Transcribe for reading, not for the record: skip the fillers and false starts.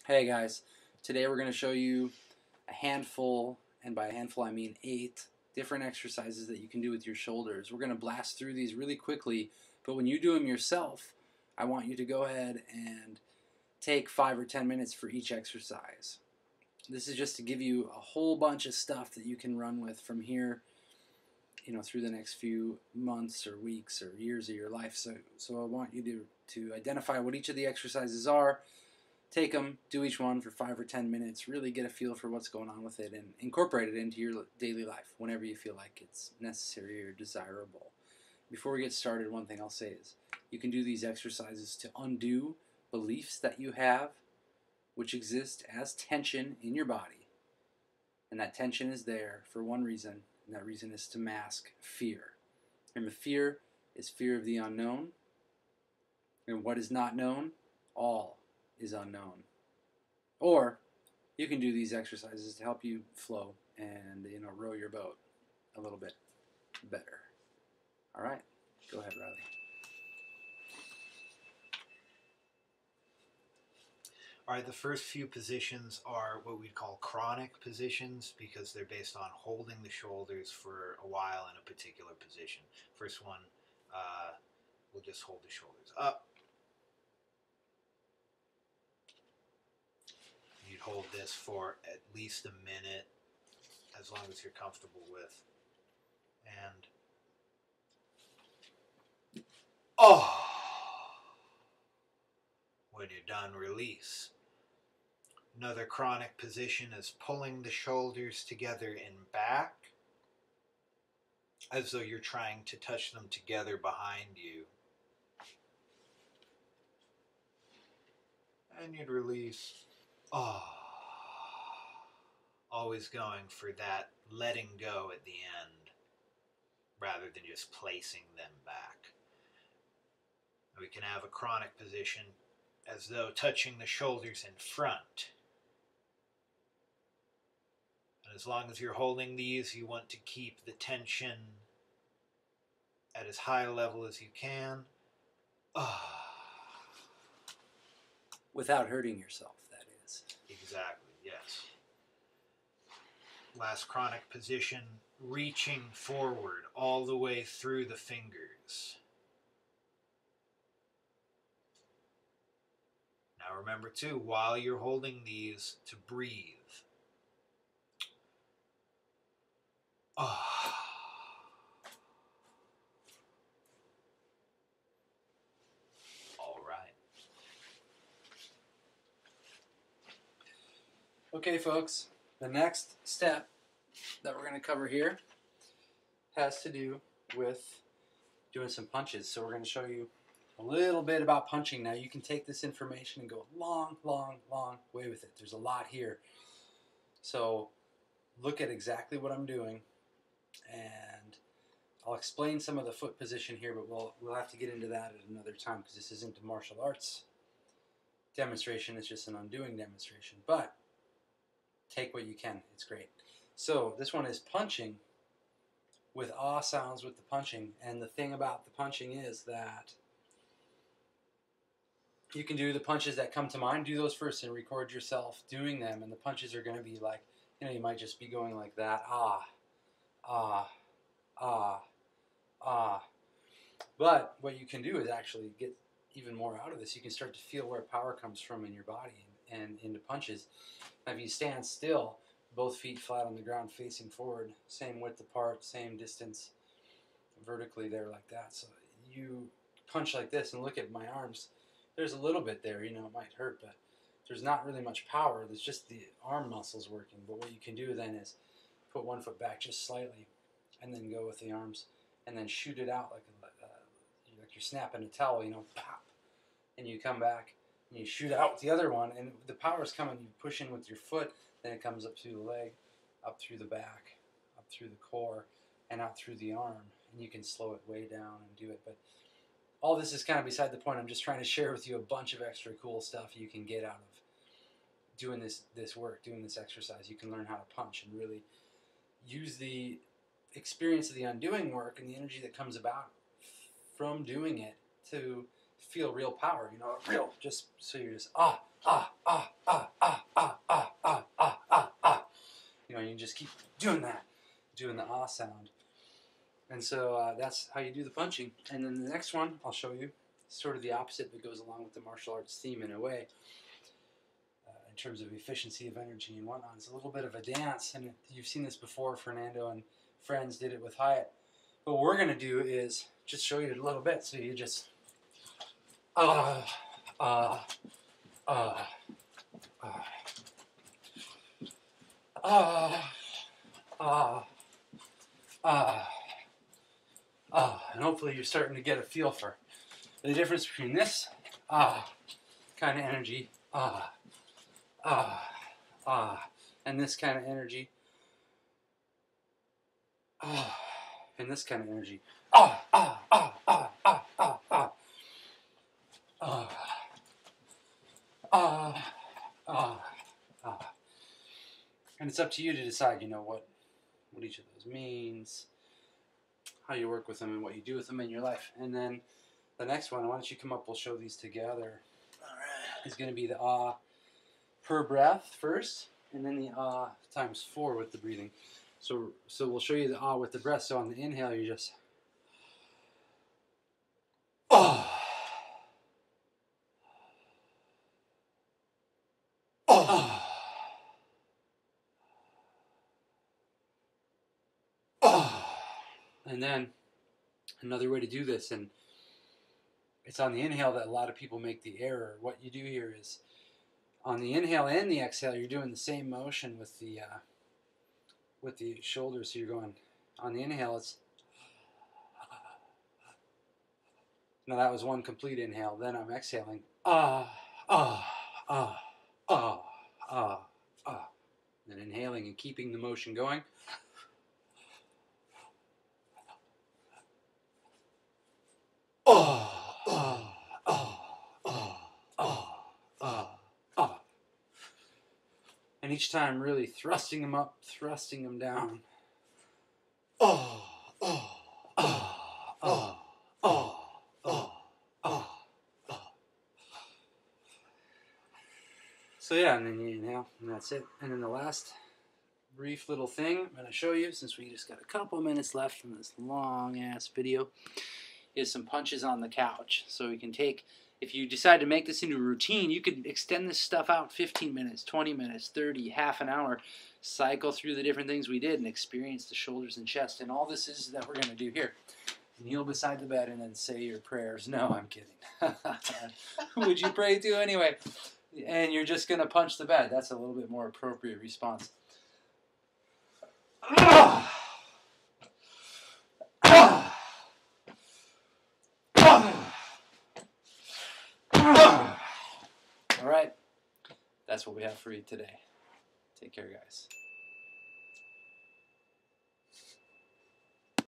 Hey guys, today we're going to show you a handful, and by a handful I mean 8 different exercises that you can do with your shoulders. We're going to blast through these really quickly, but when you do them yourself, I want you to go ahead and take 5 or 10 minutes for each exercise. This is just to give you a whole bunch of stuff that you can run with from here, through the next few months or weeks or years of your life. So I want you to identify what each of the exercises are. Take them, do each one for 5 or 10 minutes, really get a feel for what's going on with it, and incorporate it into your daily life whenever you feel like it's necessary or desirable. Before we get started, one thing I'll say is you can do these exercises to undo beliefs that you have which exist as tension in your body. And that tension is there for one reason, and that reason is to mask fear. And the fear is fear of the unknown, and what is not known, all is unknown. Or you can do these exercises to help you flow and row your boat a little bit better. All right, go ahead, Riley. All right, the first few positions are what we'd call chronic positions because they're based on holding the shoulders for a while in a particular position. First one, we'll just hold the shoulders up. You'd hold this for at least a minute, as long as you're comfortable with. And, when you're done, release. Another chronic position is pulling the shoulders together and back, as though you're trying to touch them together behind you. And you'd release. Always going for that letting go at the end, rather than just placing them back. We can have a chronic position as though touching the shoulders in front. And as long as you're holding these, you want to keep the tension at as high a level as you can. Without hurting yourself, that is. Exactly, yes. Last chronic position, reaching forward all the way through the fingers. Now remember too, while you're holding these, to breathe. All right. Okay, folks, the next step that we're going to cover here has to do with doing some punches. So we're going to show you a little bit about punching. Now you can take this information and go long, long, long way with it. There's a lot here. So look at exactly what I'm doing, and I'll explain some of the foot position here, but we'll have to get into that at another time because this isn't a martial arts demonstration. It's just an undoing demonstration. But take what you can. It's great. So this one is punching with ah sounds with the punching. And the thing about the punching is that you can do the punches that come to mind. Do those first and record yourself doing them. And the punches are going to be like, you might just be going like that. Ah, ah, ah, ah. But what you can do is actually get even more out of this. You can start to feel where power comes from in your body and into punches. Now, if you stand still, both feet flat on the ground facing forward, same width apart, same distance vertically there like that. So you punch like this and look at my arms. There's a little bit there, it might hurt, but there's not really much power. There's just the arm muscles working. But what you can do then is put one foot back just slightly and then go with the arms and then shoot it out like you're snapping a towel, pop. And you come back and you shoot out with the other one, and the power's coming. You push in with your foot, then it comes up through the leg, up through the back, up through the core, and out through the arm. And you can slow it way down and do it. But all this is kind of beside the point. I'm just trying to share with you a bunch of extra cool stuff you can get out of doing this work, doing this exercise. You can learn how to punch and really use the experience of the undoing work and the energy that comes about from doing it to feel real power, real, just so you're just, ah, ah, ah, ah. You know, you just keep doing that, doing the ah sound. And so that's how you do the punching. And then the next one I'll show you, sort of the opposite, but goes along with the martial arts theme in a way, in terms of efficiency of energy and whatnot. It's a little bit of a dance, and you've seen this before. Fernando and friends did it with Hyatt. But what we're going to do is just show you a little bit. So you just and hopefully you're starting to get a feel for the difference between this kind of energy, and this kind of energy, and this kind of energy, and it's up to you to decide, you know, what each of those means, how you work with them, and what you do with them in your life. And then the next one, why don't you come up, we'll show these together. All right. Is going to be the ah per breath first, and then the ah times 4 with the breathing. So we'll show you the ah with the breath. So on the inhale, you just ah. Ah. And then another way to do this, and it's on the inhale that a lot of people make the error. What you do here is on the inhale and the exhale, you're doing the same motion with the shoulders. So you're going on the inhale. It's now that was one complete inhale. Then I'm exhaling. Then inhaling and keeping the motion going. And each time really thrusting them up, thrusting them down. So yeah, and then you inhale, and that's it. And then the last brief little thing I'm going to show you, since we just got a couple minutes left from this long-ass video, is some punches on the couch. So we can take, if you decide to make this into a routine, you could extend this stuff out 15 minutes, 20 minutes, 30, half an hour, cycle through the different things we did and experience the shoulders and chest. And all this is that we're going to do here. Kneel beside the bed and then say your prayers. No, I'm kidding. Who would you pray to anyway? And you're just going to punch the bed. That's a little bit more appropriate response. All right. That's what we have for you today. Take care, guys.